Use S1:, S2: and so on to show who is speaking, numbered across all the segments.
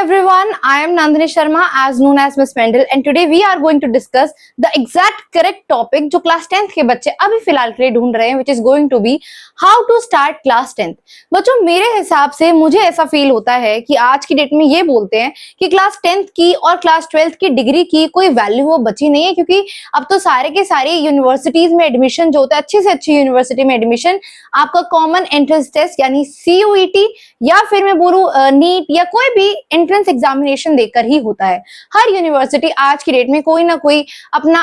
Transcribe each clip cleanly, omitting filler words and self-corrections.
S1: everyone, I am Nandini Sharma, as known as Miss Mendel, and today we are going to discuss the exact correct topic जो class 10th के बच्चे अभी फिलहाल के लिए ढूंढ रहे हैं, which is going to be how to start class 10th। बच्चों, मेरे हिसाब से मुझे ऐसा फील होता है कि आज की डेट में ये बोलते हैं कि क्लास 10th की और क्लास 12th की डिग्री की कोई वैल्यू वो बची नहीं है, क्योंकि अब तो सारे के सारे यूनिवर्सिटीज में एडमिशन जो होता है, अच्छी से अच्छी यूनिवर्सिटी में एडमिशन आपका कॉमन एंट्रेंस टेस्ट यानी CUET या फिर मैं बोलूं नीट या कोई भी एंट्रेंस एग्जामिनेशन देकर ही होता है। हर यूनिवर्सिटी आज की डेट में कोई ना कोई अपना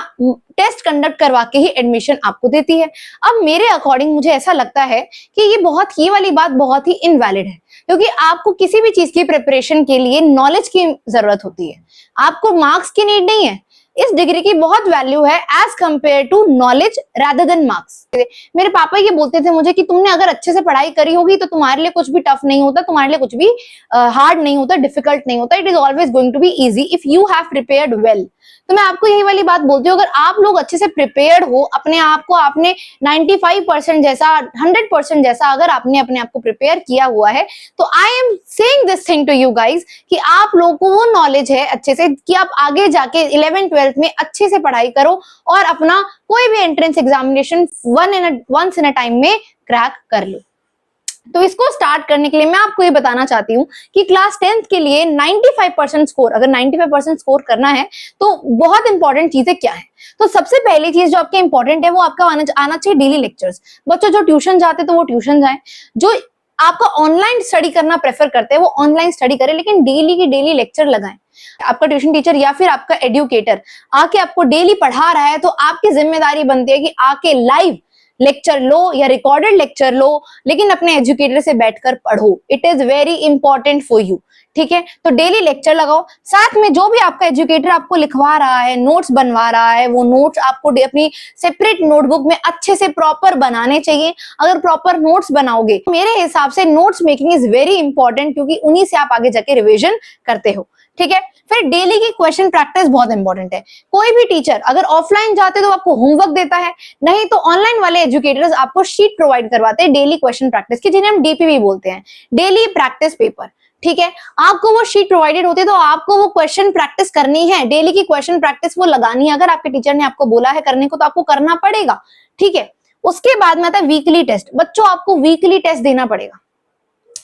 S1: टेस्ट कंडक्ट करवा के ही एडमिशन आपको देती है। अब मेरे अकॉर्डिंग मुझे ऐसा लगता है कि ये वाली बात बहुत ही इनवैलिड है, क्योंकि आपको किसी भी चीज की प्रिपरेशन के लिए नॉलेज की जरूरत होती है, आपको मार्क्स की नीड नहीं है। इस डिग्री की बहुत वैल्यू है as compare to knowledge rather than marks. मेरे पापा ये बोलते थे मुझे कि तुमने अगर अच्छे से पढ़ाई करी होगी तो तुम्हारे लिए कुछ भी टफ नहीं होता, तुम्हारे लिए कुछ भी हार्ड नहीं होता, डिफिकल्ट नहीं होता, it is always going to be easy if you have prepared well. तो मैं आपको यही वाली बात बोलती हूँ, अगर आप लोग अच्छे से प्रिपेयर्ड हो, अपने आप को आपने 95% जैसा 100% जैसा अगर आपने अपने आप को प्रिपेयर किया हुआ है, तो I am saying this thing to you guys कि आप लोगों को वो नॉलेज है अच्छे से कि आप आगे जाके 11th 12th में अच्छे से पढ़ाई करो और अपना कोई भी entrance examination once in a time में क्रैक कर लो। तो इसको स्टार्ट करने के लिए मैं आपको ये बताना चाहती हूँ कि क्लास 10th के लिए 95% स्कोर, अगर 95% स्कोर करना है तो बहुत इंपॉर्टेंट चीजें क्या है। तो सबसे पहली चीज जो आपके इंपॉर्टेंट है वो आपका आना चाहिए डेली लेक्चर्स। बच्चों जो ट्यूशन जाते तो वो ट्यूशन जाए, जो आपका ऑनलाइन स्टडी करना प्रेफर करते हैं वो ऑनलाइन स्टडी करें, लेकिन डेली की डेली लेक्चर लगाएं। आपका ट्यूशन टीचर या फिर आपका एडुकेटर आके आपको डेली पढ़ा रहा है तो आपकी जिम्मेदारी बनती है कि आके लाइव लेक्चर लो या रिकॉर्डेड लेक्चर लो, लेकिन अपने एजुकेटर से बैठकर पढ़ो। It is very important for you, ठीक है। तो डेली लेक्चर लगाओ, साथ में जो भी आपका एजुकेटर आपको लिखवा रहा है, नोट्स बनवा रहा है, वो नोट्स आपको अपनी सेपरेट नोटबुक में अच्छे से प्रॉपर बनाने चाहिए। अगर प्रॉपर नोट्स बनाओगे, मेरे हिसाब से notes making is very important, क्योंकि उन्हीं से आप आगे जाके रिविजन करते हो, ठीक है। फिर डेली की क्वेश्चन प्रैक्टिस बहुत इंपॉर्टेंट है। कोई भी टीचर अगर ऑफलाइन जाते तो आपको होमवर्क देता है, नहीं तो ऑनलाइन वाले एजुकेटर्स आपको शीट प्रोवाइड करवाते हैं डेली क्वेश्चन प्रैक्टिस की, जिन्हें हम DPP बोलते हैं, डेली प्रैक्टिस पेपर, ठीक है। आपको वो शीट प्रोवाइडेड होती है तो आपको वो क्वेश्चन प्रैक्टिस करनी है, डेली की क्वेश्चन प्रैक्टिस वो लगानी है। अगर आपके टीचर ने आपको बोला है करने को तो आपको करना पड़ेगा, ठीक है। उसके बाद में आता है वीकली टेस्ट। बच्चों आपको वीकली टेस्ट देना पड़ेगा,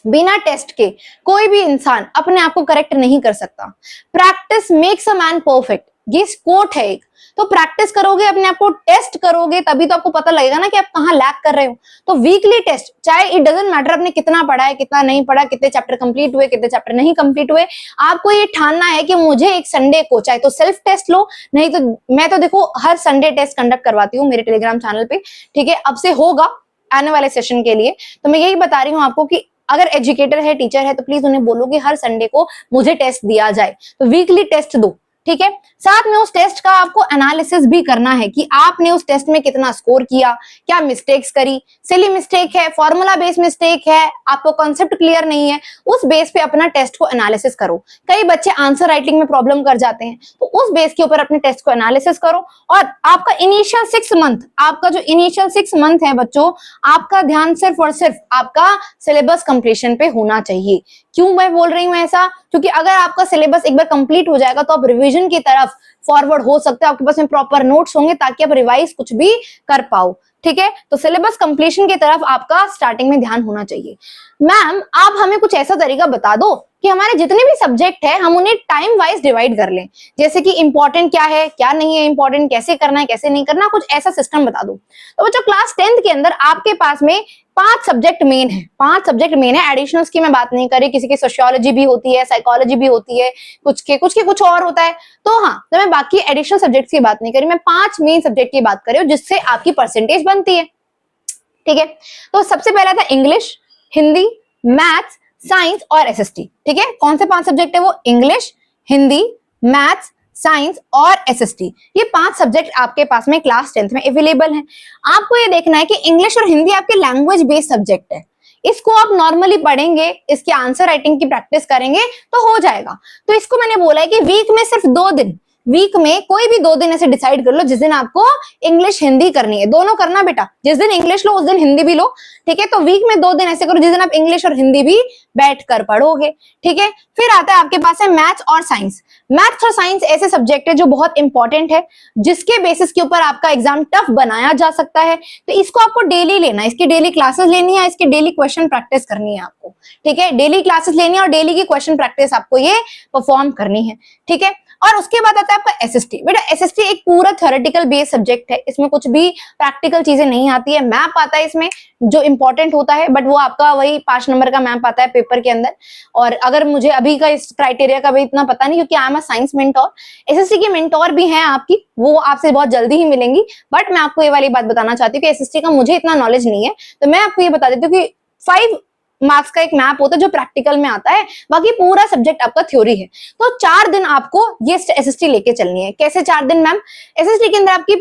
S1: बिना टेस्ट के कोई भी इंसान अपने आप को करेक्ट नहीं कर सकता। Practice makes a man perfect, ये कोट है एक। तो प्रैक्टिस करोगे, अपने आप को टेस्ट करोगे, तभी तो आपको पता लगेगा ना कि आप कहाँ लैग कर रहे हो। तो वीकली टेस्ट, चाहे इट डजंट मैटर आपने कितना पढ़ा है कितना नहीं पढ़ा, कितने चैप्टर कंप्लीट हुए कितने चैप्टर नहीं कंप्लीट हुए, आपको ये ठानना है कि मुझे एक संडे को चाहे तो सेल्फ टेस्ट लो, नहीं तो मैं तो देखो हर संडे टेस्ट कंडक्ट करवाती हूँ मेरे टेलीग्राम चैनल पे, ठीक है। अब से होगा आने वाले सेशन के लिए, तो मैं यही बता रही हूँ आपको कि अगर एजुकेटर है, टीचर है, तो प्लीज उन्हें बोलो कि हर संडे को मुझे टेस्ट दिया जाए, तो वीकली टेस्ट दो, ठीक है। साथ में उस टेस्ट का आपको एनालिसिस भी करना है कि आपने उस टेस्ट में कितना स्कोर किया, क्या मिस्टेक्स करी, सिली मिस्टेक है, फॉर्मूला बेस्ड मिस्टेक है, आपको कॉन्सेप्ट क्लियर नहीं है, उस बेस पे अपना टेस्ट को एनालिसिस करो। कई बच्चे आंसर राइटिंग में प्रॉब्लम कर जाते हैं, तो उस बेस के ऊपर अपने टेस्ट को एनालिसिस करो। और आपका इनिशियल 6 मंथ, आपका जो इनिशियल 6 मंथ है बच्चों, आपका ध्यान सिर्फ और सिर्फ आपका सिलेबस कंप्लीशन पे होना चाहिए। क्यों मैं बोल रही हूँ ऐसा, क्योंकि अगर आपका सिलेबस एक बार कंप्लीट हो जाएगा तो आप रिवीजन की तरफ फॉरवर्ड हो सकते हैं, आपके पास में प्रॉपर नोट्स होंगे ताकि आप रिवाइज कुछ भी कर पाओ, ठीक है। तो सिलेबस कंप्लीशन की तरफ आपका स्टार्टिंग में ध्यान होना चाहिए। मैम आप हमें कुछ ऐसा तरीका बता दो कि हमारे जितने भी सब्जेक्ट है हम उन्हें टाइम वाइज डिवाइड कर लें, जैसे कि इंपॉर्टेंट क्या है क्या नहीं है, इंपॉर्टेंट कैसे करना है कैसे नहीं करना, कुछ ऐसा सिस्टम बता दो। तो बच्चों क्लास 10th के अंदर आपके पास में 5 सब्जेक्ट मेन है, 5 सब्जेक्ट मेन है। एडिशनल्स की मैं बात नहीं कर रही, किसी की सोशियोलॉजी भी होती है, साइकोलॉजी भी होती है, कुछ के कुछ और होता है। तो हाँ, तो मैं बाकी एडिशनल सब्जेक्ट की बात नहीं करी, मैं 5 मेन सब्जेक्ट की बात कर रही हूँ जिससे आपकी परसेंटेज बनती है, ठीक है। तो सबसे पहला था इंग्लिश, हिंदी, मैथ्स, साइंस और SST, ठीक है। कौन से 5 सब्जेक्ट है वो? इंग्लिश, हिंदी, मैथ्स, साइंस और SST। ये 5 सब्जेक्ट आपके पास में क्लास 10th में अवेलेबल हैं। आपको ये देखना है कि इंग्लिश और हिंदी आपके लैंग्वेज बेस्ड सब्जेक्ट है, इसको आप नॉर्मली पढ़ेंगे, इसके आंसर राइटिंग की प्रैक्टिस करेंगे तो हो जाएगा। तो इसको मैंने बोला है कि वीक में सिर्फ 2 दिन वीक में कोई भी 2 दिन ऐसे डिसाइड कर लो जिस दिन आपको इंग्लिश हिंदी करनी है, दोनों करना बेटा, जिस दिन इंग्लिश लो उस दिन हिंदी भी लो, ठीक है। तो वीक में 2 दिन ऐसे करो जिस दिन आप इंग्लिश और हिंदी भी बैठ कर पढ़ोगे, ठीक है। फिर आता है आपके पास है मैथ्स और साइंस। मैथ्स और साइंस ऐसे सब्जेक्ट है जो बहुत इंपॉर्टेंट है, जिसके बेसिस के ऊपर आपका एग्जाम टफ बनाया जा सकता है। तो इसको आपको डेली लेना है, इसकी डेली क्लासेस लेनी है, इसकी डेली क्वेश्चन प्रैक्टिस करनी है आपको, ठीक है। डेली क्लासेस लेनी है और डेली की क्वेश्चन प्रैक्टिस आपको ये परफॉर्म करनी है, ठीक है। और उसके बाद आता है आपका एसएसटी। बेटा एसएसटी एक पूरा थ्योरेटिकल बेस्ड सब्जेक्ट है, इसमें कुछ भी प्रैक्टिकल चीजें नहीं आती है। मैप आता है इसमें जो इंपॉर्टेंट होता है, बट वो आपका वही 5 नंबर का मैप आता है पेपर के अंदर। और अगर मुझे अभी का इस क्राइटेरिया का भी इतना पता नहीं, क्योंकि I am a science mentor. SST की मेंटोर भी हैं आपकी, वो आपसे बहुत जल्दी ही मिलेंगी। बट मैं आपको ये वाली बात बताना चाहती हूँ कि एसएसटी का मुझे इतना नॉलेज नहीं है, तो मैं आपको ये बता देती हूँ कि 5 मार्क्स का एक मैप होता है जो प्रैक्टिकल में आता है, बाकी पूरा सब्जेक्ट आपका थ्योरी है। तो 4 दिन आपको ये एसएसटी लेके चलनी है। कैसे 4 दिन मैम? एसएसटी के अंदर आपकी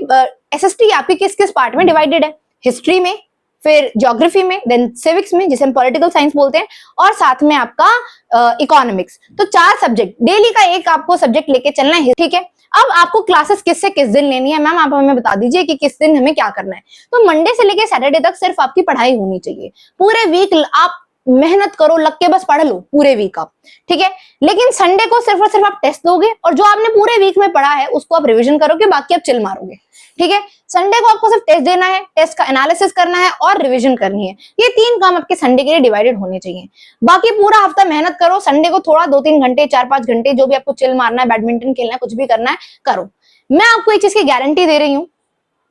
S1: एसएसटी आपकी किस किस पार्ट में डिवाइडेड है? हिस्ट्री में, फिर ज्योग्राफी में, देन सिविक्स में जिसे हम पॉलिटिकल साइंस बोलते हैं, और साथ में आपका इकोनॉमिक्स। तो 4 सब्जेक्ट, डेली का एक आपको सब्जेक्ट लेके चलना है, ठीक है। अब आपको क्लासेस किस से किस दिन लेनी है मैम, आप हमें बता दीजिए कि किस दिन हमें क्या करना है। तो मंडे से लेके सैटरडे तक सिर्फ आपकी पढ़ाई होनी चाहिए। पूरे वीक आप मेहनत करो, लग के बस पढ़ लो पूरे वीक आप, ठीक है। लेकिन संडे को सिर्फ और सिर्फ आप टेस्ट दोगे और जो आपने पूरे वीक में पढ़ा है उसको आप रिवीजन करोगे, बाकी आप चिल मारोगे, ठीक है। संडे को आपको सिर्फ टेस्ट देना है, टेस्ट का एनालिसिस करना है और रिवीजन करनी है। ये 3 काम आपके संडे के लिए डिवाइडेड होने चाहिए। बाकी पूरा हफ्ता मेहनत करो, संडे को थोड़ा 2-3 घंटे 4-5 घंटे जो भी आपको चिल मारना है, बैडमिंटन खेलना है, कुछ भी करना है करो। मैं आपको एक चीज की गारंटी दे रही हूँ,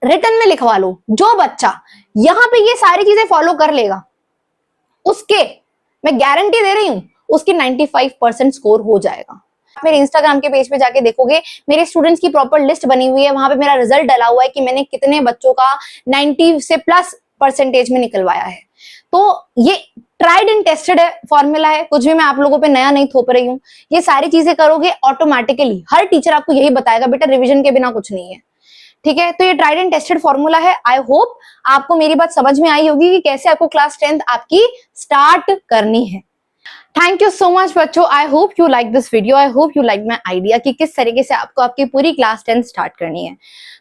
S1: रिटर्न में लिखवा लो, जो बच्चा यहाँ पे ये सारी चीजें फॉलो कर लेगा उसके, मैं गारंटी दे रही हूं, उसकी 95% स्कोर हो जाएगा। मेरे इंस्टाग्राम के पेज पे जाके देखोगे, मेरे स्टूडेंट्स की प्रॉपर लिस्ट बनी हुई है, वहां पे मेरा रिजल्ट डला हुआ है कि मैंने कितने बच्चों का 90 से प्लस परसेंटेज में निकलवाया है। तो ये ट्राइड एंड टेस्टेड फॉर्मूला है, कुछ भी मैं आप लोगों पे नया नहीं थोप रही हूँ। ये सारी चीजें करोगे ऑटोमेटिकली, हर टीचर आपको यही बताएगा बेटा रिविजन के बिना कुछ नहीं है, ठीक है। तो ये ट्राइड एंड टेस्टेड फॉर्मूला है। आई होप आपको मेरी बात समझ में आई होगी कि कैसे आपको क्लास 10th आपकी स्टार्ट करनी है। थैंक यू सो मच बच्चों, I hope you like this video, I hope you like my idea कि किस तरीके से आपको आपकी पूरी क्लास 10th स्टार्ट करनी है।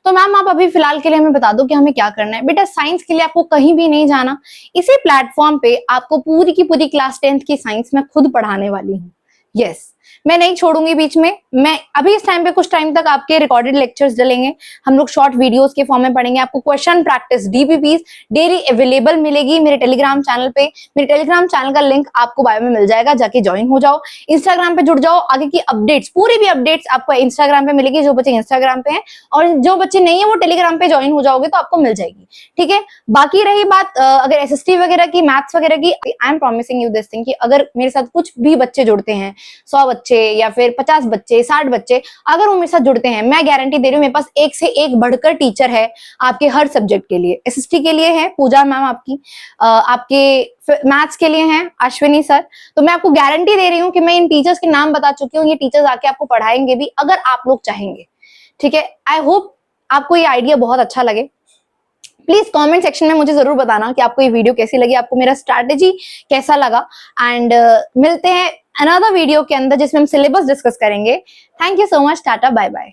S1: तो मैम आप अभी फिलहाल के लिए हमें बता दो कि हमें क्या करना है। बेटा साइंस के लिए आपको कहीं भी नहीं जाना, इसी प्लेटफॉर्म पे आपको पूरी की पूरी क्लास 10th की साइंस मैं खुद पढ़ाने वाली हूँ। यस, मैं नहीं छोड़ूंगी बीच में। मैं अभी इस टाइम पे कुछ टाइम तक आपके रिकॉर्डेड लेक्चर्स डलेंगे, हम लोग शॉर्ट वीडियोस के फॉर्म में पढ़ेंगे। आपको question practice DPPs daily available मिलेगी मेरे टेलीग्राम चैनल पे। मेरे टेलीग्राम चैनल का लिंक आपको बायो में मिल जाएगा, जाके ज्वाइन हो जाओ। इंस्टाग्राम पे जुड़ जाओ, आगे की अपडेट्स, पूरी भी अपडेट्स आपको इंस्टाग्राम पे मिलेगी, जो बच्चे इंस्टाग्राम पे हैं, और जो बच्चे नहीं है वो टेलीग्राम पे ज्वाइन हो जाओगे तो आपको मिल जाएगी, ठीक है। बाकी रही बात अगर एसएसटी वगैरह की, मैथ्स वगैरह की, I am promising you this thing कि अगर मेरे साथ कुछ भी बच्चे जुड़ते हैं, 100 बच्चे या फिर 50 बच्चे, 60 बच्चे, अगर वो मेरे साथ जुड़ते हैं, मैं गारंटी दे रही हूँ मेरे पास एक से एक बढ़कर टीचर है आपके हर सब्जेक्ट के लिए। एसएसटी के लिए है पूजा मैम आपकी, आपके मैथ्स के लिए हैं अश्विनी सर। तो मैं आपको गारंटी दे रही हूँ कि मैं इन टीचर्स के नाम बता चुकी हूँ, ये टीचर्स आके आपको पढ़ाएंगे भी अगर आप लोग चाहेंगे, ठीक है। आई होप आपको ये आइडिया बहुत अच्छा लगे। प्लीज कमेंट सेक्शन में मुझे जरूर बताना कि आपको ये वीडियो कैसी लगी, आपको मेरा स्ट्रैटेजी कैसा लगा। एंड मिलते हैं अनदर वीडियो के अंदर जिसमें हम सिलेबस डिस्कस करेंगे। Thank you so much, tata, bye bye.